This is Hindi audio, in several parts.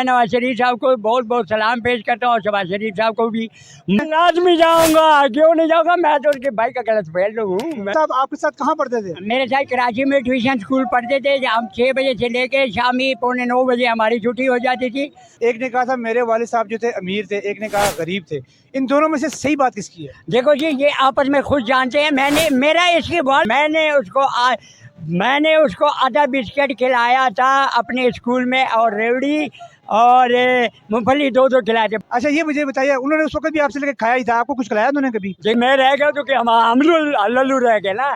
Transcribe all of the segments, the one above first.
मैं नवाज शरीफ साहब को बहुत बहुत सलाम पेश करता हूँ और शहबाज शरीफ साहब को भी। लाजमी जाऊँगा, क्यों नहीं जाऊँगा, मैं तो उनके भाई का गलत फहल हूँ। साहब आपके साथ कहाँ पढ़ते थे? मेरे साथ कराची में ट्यूशन स्कूल पढ़ते थे। हम 6 बजे से लेके शामी 8:45 हमारी छुट्टी हो जाती थी। एक ने कहा था मेरे वालिद साहब जो थे अमीर थे, एक ने कहा गरीब थे। इन दोनों में से सही बात किसकी है? देखो जी, ये आपस में खुद जानते हैं। मैंने उसको आधा बिस्किट खिलाया था अपने स्कूल में और रेवड़ी और मूंगफली 2-2 खिलाए थे। अच्छा ये मुझे बताइए, उन्होंने उस वक्त भी आपसे लेकर खाया ही था, आपको कुछ खिलाया उन्होंने कभी? जी मैं रह गया तो कि हम लल्लू रह गए ना।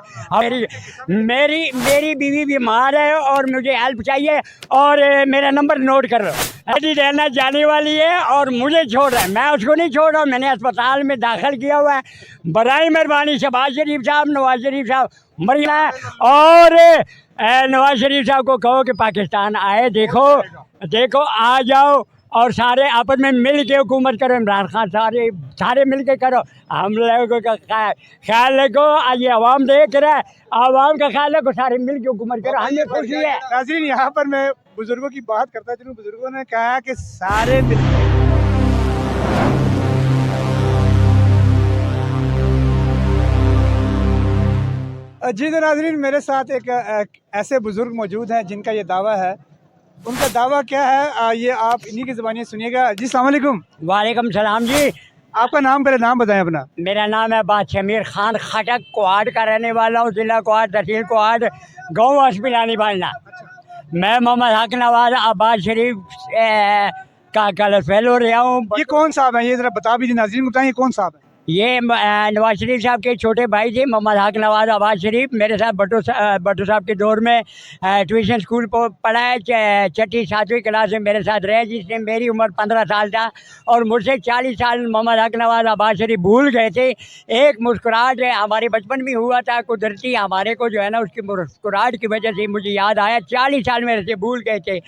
मेरी बीवी बीमार है और मुझे हेल्प चाहिए और मेरा नंबर नोट कर लो। अभी रहना जाने वाली है और मुझे छोड़ रहा है, मैं उसको नहीं छोड़ रहा हूँ। मैंने अस्पताल में दाखिल किया हुआ है। बराए मेहरबानी शहबाज शरीफ साहब, नवाज शरीफ साहब मरिया और नवाज शरीफ साहब को कहो कि पाकिस्तान आए। देखो आ जाओ और सारे आपस में मिल के हुकूमत करो। इमरान खान सारे मिल के करो। हम लोगों का ख्याल रखो, आज ये अवाम देख रहा है, अवाम का ख्याल रखो, सारे मिल के हुकूमत करो, हमें खुशी है। नाज़रीन यहाँ पर मैं बुजुर्गों की बात करता चलूं। बुजुर्गों ने कहा कि सारे मिल जी। तो नाज़रीन मेरे साथ एक ऐसे बुजुर्ग मौजूद हैं जिनका ये दावा है। उनका दावा क्या है ये आप इन्हीं की ज़बानी सुनिएगा। जी अस्सलाम वालेकुम। वालेकुम सलाम जी। आपका नाम, पहले नाम बताएं अपना। मेरा नाम है बादशाह मीर खान खटक, कोहाट का रहने वाला हूँ, जिला कोहाट, तहसील कोहाट, गाँव हस्पिलानी बाजना। मैं मोहम्मद हक नवाज आबाद शरीफ का गलत फेलो रहा हूँ। ये कौन साहब हैं? ये ज़रा बता भी दी नाज़रीन को, बताएं ये कौन साहब हैं? ये नवाज शरीफ साहब के छोटे भाई थे, मोहम्मद हक नवाज आबाद शरीफ। मेरे साथ भट्टो साहब के दौर में ट्यूशन स्कूल पढ़ा है। 6ठी 7वीं क्लास में मेरे साथ रहे, जिसने मेरी उम्र 15 साल था और मुझसे 40 साल मोहम्मद हक नवाज आबाद शरीफ भूल गए थे। एक मुस्कुराहट हमारे बचपन में हुआ था कुदरती, हमारे को जो है ना उसकी मुस्कुराहट की वजह से मुझे याद आया। 40 साल मेरे से भूल गए थे।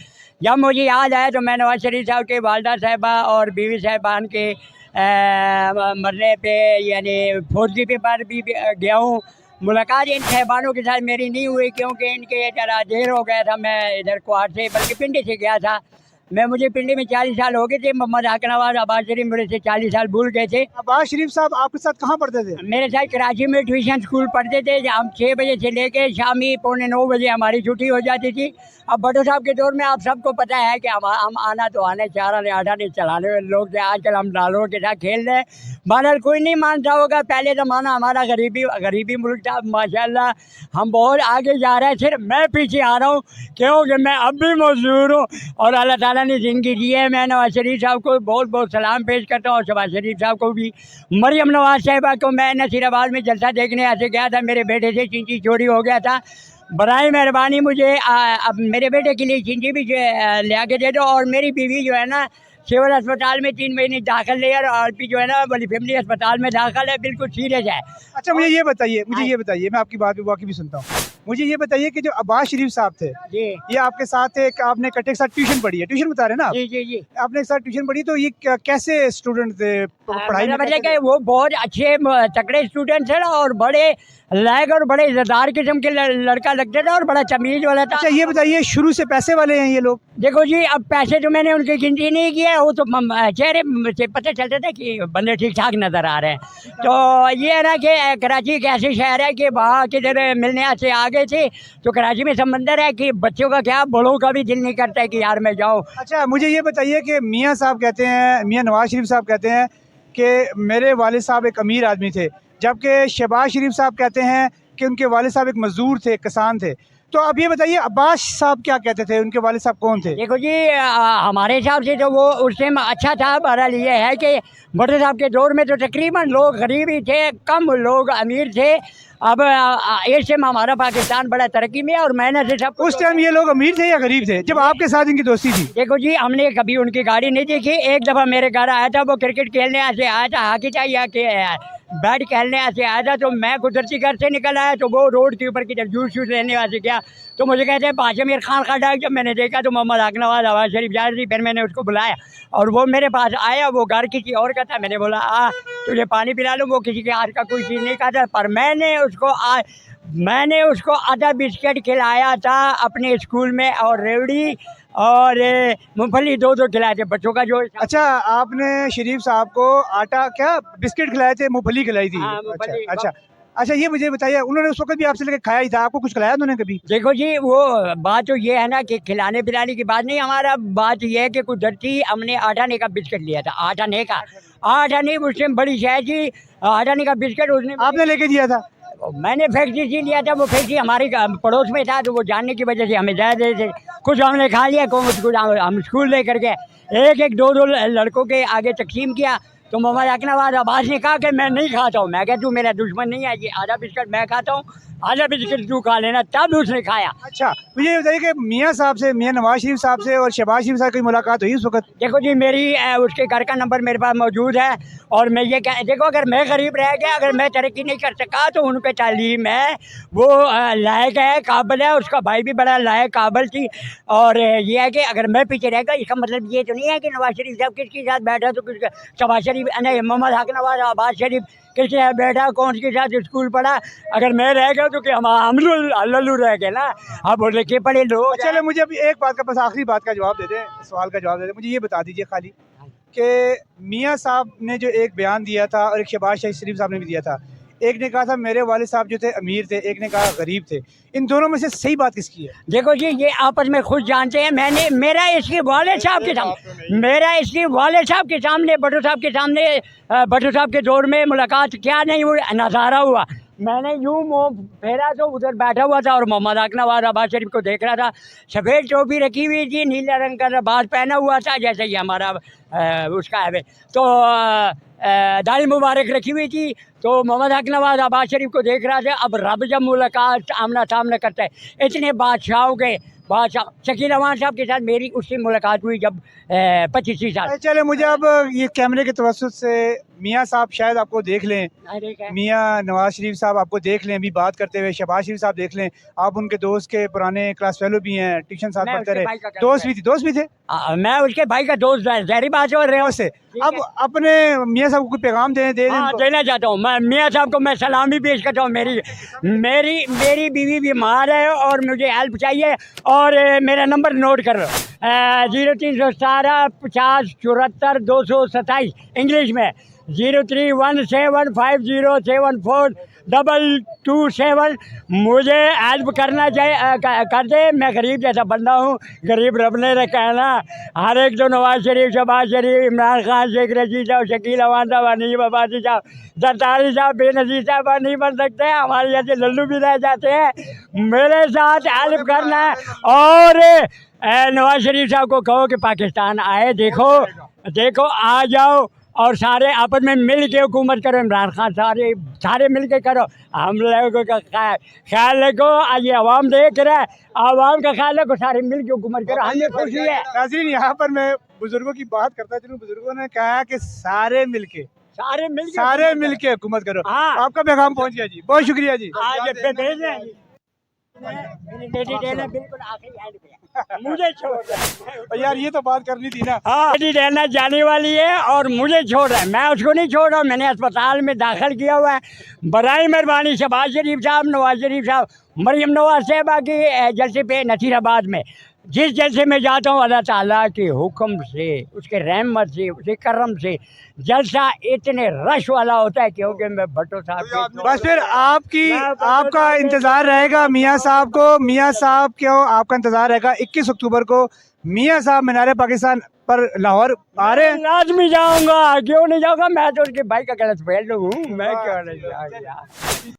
जब मुझे याद आया तो मैं नवाज शरीफ साहब के वालदा साहिबा और बीवी साहिबान के मरने पे यानी फौजी पे पर भी गया हूँ। मुलाकात इन साहिबानों के साथ मेरी नहीं हुई क्योंकि इनके जरा देर हो गया था। मैं इधर कोहाट से बल्कि पिंडी से गया था। मुझे पिंडी में 40 साल हो गए थे। मोहम्मद हक नवाज आबाद शरीफ मेरे से 40 साल भूल गए थे। आबाद शरीफ साहब आपके साथ कहाँ पढ़ते थे? मेरे साथ कराची में ट्यूशन स्कूल पढ़ते थे। हम 6 बजे से लेके शामी 8:45 हमारी छुट्टी हो जाती थी। अब भट्टो साहब के दौर में आप सबको पता है कि हम आना तो आने, 4 आने 8 आने चलाने वाले लोग थे। आजकल हम डालों के साथ खेल रहे हैं। बहरहाल कोई नहीं मानता होगा, पहले ज़माना हमारा गरीबी मुल्क था। माशाल्लाह हम बहुत आगे जा रहे हैं, सिर्फ मैं पीछे आ रहा हूँ क्योंकि मैं अब भी मजदूर हूँ और अल्लाह ताला ने ज़िंदगी दी है। मैं नवाज शरीफ साहब को बहुत बहुत सलाम पेश करता हूँ और शहबाज शरीफ साहब को भी। मरियम नवाज साहिबा को मैं नसीराबाद में जलसा देखने ऐसे गया था, मेरे बेटे से चिंची चोरी हो गया था। बराए मेहरबानी मुझे अब मेरे बेटे के लिए चिंची भी ले आके दे दो। और मेरी बीवी जो है ना सिविल अस्पताल में 3 महीने दाखिल है और भी जो है ना बड़ी फैमिली अस्पताल में दाखिल है, बिल्कुल सीरियस है। अच्छा मुझे ये बताइए, मैं आपकी बात भी बाकी भी सुनता हूँ। मुझे ये बताइए कि जो आबाद शरीफ साहब थे जी, ये आपके साथ एक आपने कट्टे के साथ ट्यूशन पढ़ी है, ट्यूशन बता रहे हैं ना? जी जी जी। आपने एक साथ ट्यूशन पढ़ी, तो ये कैसे स्टूडेंट थे पढ़ाई में? मतलब कि वो बहुत अच्छे तकड़े स्टूडेंट थे ना और बड़े लायक और बड़े इज्जतदार किस्म के लड़का लगते थे और बड़ा तमीज वाला था। अच्छा ये बताइए, शुरू से पैसे वाले हैं ये लोग? देखो जी, अब पैसे तो मैंने उनकी गिनती नहीं की है, वो तो चेहरे से पता चलता था कि बंदे ठीक ठाक नज़र आ रहे हैं। तो ये है ना कि कराची एक ऐसे शहर है कि वहाँ किधर मिलने से आ गए थे तो कराची में समंदर है कि बच्चों का क्या बड़ों का भी दिल नहीं करता है कि यार मैं जाऊँ। अच्छा मुझे ये बताइए कि मियाँ साहब कहते हैं, मियाँ नवाज शरीफ साहब कहते हैं कि मेरे वालिद साहब एक अमीर आदमी थे, जबकि शहबाज शरीफ साहब कहते हैं कि उनके वालिद साहब एक मजदूर थे, किसान थे। तो अब ये बताइए अब्बास साहब क्या कहते थे, उनके वालिद साहब कौन थे? देखो जी, हमारे हिसाब से तो वो उस टाइम अच्छा था। बहरहाल ये है कि भट्टो साहब के दौर में तो तकरीबन लोग गरीब ही थे, कम लोग अमीर थे। अब इस टाइम हमारा पाकिस्तान बड़ा तरक्की में और मेहनत से सब। उस टाइम ये लोग अमीर थे या गरीब थे जब आपके साथ इनकी दोस्ती थी? देखो जी, हमने कभी उनकी गाड़ी नहीं देखी। एक दफ़ा मेरे घर आया था, वो क्रिकेट खेलने से आया था, हॉकी चाहिए बैट खेलने से आया था। तो मैं कुदरती घर से निकल आया तो वो रोड के ऊपर की जब जूस शूस लेने वाले गया तो मुझे कहते हैं बादशाह मीर खान खड़ा है। जब मैंने देखा तो मोहम्मद हक नवाज आबाद शरीफ जा रही, फिर मैंने उसको बुलाया और वो मेरे पास आया। वो घर किसी और का था। मैंने बोला तुझे पानी पिला लूँ। वो किसी के हाथ का कोई चीज़ नहीं खाता, पर मैंने उसको मैंने उसको आधा बिस्किट खिलाया था अपने स्कूल में, और रेवड़ी और मूंगफली दो दो खिलाए थे बच्चों का जो। अच्छा, आपने शरीफ साहब को आटा क्या बिस्किट खिलाए थे, मूंगफली खिलाई थी? हाँ, अच्छा मूंगफली। अच्छा अच्छा, ये मुझे बताइए, उन्होंने उस वक्त भी आपसे लेके खाया ही था, आपको कुछ खिलाया उन्होंने कभी? देखो जी, वो बात तो ये है ना कि खिलाने पिलाने की बात नहीं, हमारा बात ये है कि कुदरती हमने 8 आने का बिस्किट लिया था। 8 आने का, 8 आने उससे बड़ी शायद जी 8 आने का बिस्किट उसने आपने लेके दिया था? मैंने फैक्ट्री से लिया था। वो फैक्ट्री हमारे पड़ोस में था, तो वो जानने की वजह से हमें दे दे थे। कुछ हमने खा लिया, कुछ हम स्कूल ले करके एक एक दो दो लड़कों के आगे तकसीम किया। तो मोहम्मद अकनवाज अब्बास ने कहा कि मैं नहीं खाता हूँ। मैं कहा तू मेरा दुश्मन नहीं है, ये आधा बिस्किट मैं खाता हूँ, आधा बिस्किट तू खा लेना। तब उसने खाया। अच्छा, मुझे ये बताइए कि मियाँ साहब से, मियाँ नवाज शरीफ साहब से और शहबाज शरीफ साहब की मुलाकात हुई उस वक्त? देखो जी, मेरी उसके घर का नंबर मेरे पास मौजूद है। और मैं ये देखो, अगर मैं गरीब रह गया, अगर मैं तरक्की नहीं कर सका, तो उन पे तालीम है, वो लायक है, काबिल है। उसका भाई भी बड़ा लायक काबिल थी। और ये है कि अगर मैं पीछे रह गया, इसका मतलब ये तो नहीं है कि नवाज शरीफ साहब किसके साथ बैठा तो किसका, शहबाज शरीफ नहीं, मोहम्मद हक नवाज अब्बास शरीफ किसके साथ बैठा, कौन के साथ स्कूल पढ़ा। अगर मैं रह गया तो कि हम लल्लू रह गए ना। अब वो लिखे पढ़े लोग। चलो, मुझे अभी एक बात का, बस आखिरी बात का जवाब दे दें, सवाल का जवाब दे दें। मुझे ये बता दीजिए खाली कि मियाँ साहब ने जो एक बयान दिया था और एक शहबाज शरीफ साहब ने भी दिया था, एक ने कहा था मेरे वालिद साहब जो थे अमीर थे, एक ने कहा गरीब थे, इन दोनों में से सही बात किसकी है? देखो जी, ये आपस में खुद जानते हैं। मेरा इसके वालिद साहब के सामने भट्टो साहब के सामने भट्टो साहब के दौर में मुलाकात क्या नहीं हुई, नज़ारा हुआ। मैंने यूँ मुँह फेरा तो उधर बैठा हुआ था और मोहम्मद अकनवाज अब्बास शरीफ को देख रहा था। सफ़ेद टोपी रखी हुई थी, नीला रंग का लिबास पहना हुआ था, जैसे ही हमारा उसका है। तो दाढ़ी मुबारक रखी हुई थी। तो मोहम्मद अकनवाज अब्बास शरीफ को देख रहा था। अब रब जब मुलाकात आमना सामना करता है, इतने बादशाहों के बादशाह शकील अवान साहब के साथ मेरी उससे मुलाकात हुई जब 25 साल। चले, मुझे अब ये कैमरे के तवज्जुह से मियाँ साहब शायद आपको देख लें, मियाँ नवाज शरीफ साहब आपको देख लें अभी बात करते हुए, शहबाज शरीफ साहब देख लें, आप उनके दोस्त के पुराने क्लास फेलो भी हैं, ट्यूशन साथ पढ़ते रहे, दोस्त भी थे। मैं उसके भाई का दोस्त, जहरी बात हो रहे से अब अपने मियाँ साहब को कोई पैगाम देना चाहता हूँ। मैं मियाँ साहब को मैं सलामी पेश करता हूँ। मेरी बीवी बीमार है और मुझे हेल्प चाहिए। और मेरा नंबर नोट कर लो, 0317 50 74 227 इंग्लिश में, 031750742227। मुझे हेल्प करना चाहिए, कर दे। मैं गरीब जैसा बंदा हूँ, गरीब रब ने रखा है ना। हर एक जो नवाज शरीफ, शहबाज शरीफ, इमरान खान, शेख रशीद साहब, शकील अवान साहब, अनीब अब्बासी साहब, जरदारी साहब, बेनज़ीर साहब नहीं बन सकते हैं। हमारे जैसे लल्लू भी रह जाते हैं। मेरे साथ हेल्प करना है। और नवाज शरीफ साहब को कहो कि पाकिस्तान आए, देखो आ जाओ और सारे आपस में मिल के हुकूमत करो। इमरान खान सारे मिल के करो। हम लोगों का ख्याल रखो, ये अवाम देख रहा है, अवाम का ख्याल रखो, सारे मिल के हुकूमत करो, हमें खुशी है। नाज़रीन, यहाँ पर मैं बुजुर्गों की बात करता चलूँ। बुजुर्गों ने कहा कि सारे मिल के हुकूमत करो। हाँ। आपका पैगाम पहुँच गया जी, बहुत शुक्रिया जी। बिल्कुल आखिरी मुझे छोड़ यार, ये तो बात करनी थी ना। हाँ, रहना जाने वाली है और मुझे छोड़ रहा है, मैं उसको नहीं छोड़ रहा हूँ। मैंने अस्पताल में दाखिल किया हुआ है। बराए मेहरबानी शहबाज शरीफ साहब, नवाज शरीफ साहब, मरियम नवाज साहबा के जलसे पे नसीराबाद में जिस जलसे में जाता हूँ, अल्लाह ताला के हुक्म से, उसके रहमत से, उसके करम से जलसा इतने रश वाला होता है, क्योंकि मैं भट्टो साहब के बस फिर आपका इंतज़ार रहेगा मियाँ साहब को आपका इंतज़ार रहेगा 21 अक्टूबर को मियाँ साहब मीनार पाकिस्तान पर लाहौर आ रहे हैं। लाजमी जाऊँगा, क्यों नहीं जाऊँगा। मैं तो उसके भाई का गलत फहल हूँ, मैं क्यों नहीं जाऊँगा।